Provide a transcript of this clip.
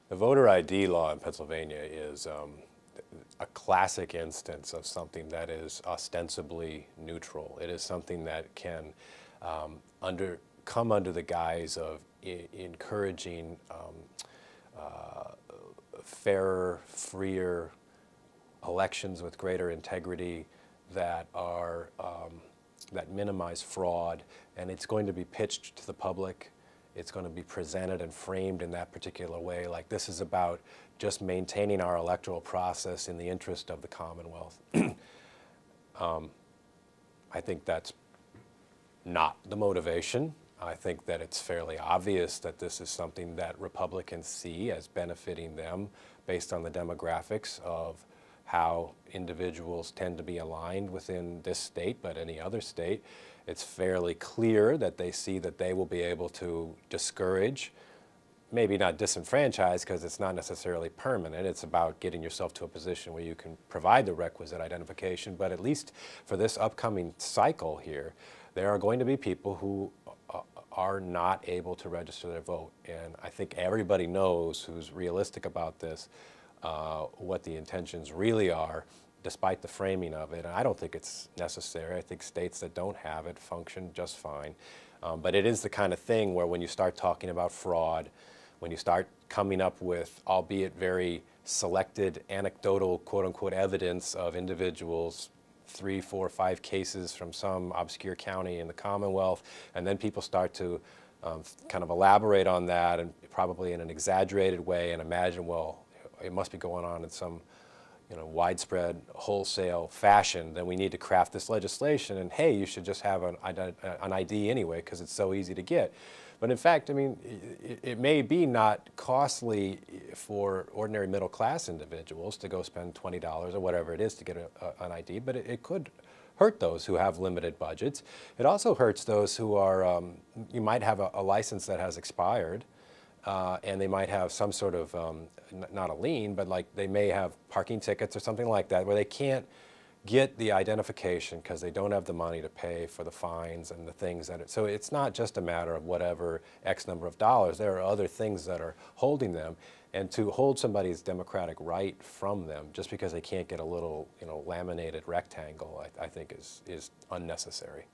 The voter ID law in Pennsylvania is a classic instance of something that is ostensibly neutral. It is something that can come under the guise of encouraging fairer, freer elections with greater integrity that are that minimize fraud, and it's going to be pitched to the public. It's going to be presented and framed in that particular way, like this is about just maintaining our electoral process in the interest of the Commonwealth. I think that's not the motivation. I think that it's fairly obvious that this is something that Republicans see as benefiting them based on the demographics of how individuals tend to be aligned within this state, but any other state. It's fairly clear that they see that they will be able to discourage, maybe not disenfranchise because it's not necessarily permanent. It's about getting yourself to a position where you can provide the requisite identification, but at least for this upcoming cycle here, there are going to be people who are not able to register their vote. And I think everybody knows who's realistic about this, what the intentions really are, despite the framing of it. And I don't think it's necessary. I think states that don't have it function just fine. But it is the kind of thing where when you start talking about fraud, when you start coming up with, albeit very selected, anecdotal, quote-unquote, evidence of individuals, 3, 4, 5 cases from some obscure county in the Commonwealth, and then people start to kind of elaborate on that, and probably in an exaggerated way, and imagine, well, it must be going on in some widespread, wholesale fashion, then we need to craft this legislation, and hey, you should just have an ID anyway because it's so easy to get. But in fact, I mean, it may be not costly for ordinary middle-class individuals to go spend $20 or whatever it is to get an ID, but it could hurt those who have limited budgets. It also hurts those who are, you might have a license that has expired, and they might have some sort of, not a lien, but like they may have parking tickets or something like that where they can't get the identification because they don't have the money to pay for the fines and the things that so it's not just a matter of whatever X number of dollars. There are other things that are holding them, and to hold somebody's democratic right from them just because they can't get a little laminated rectangle, I think is unnecessary.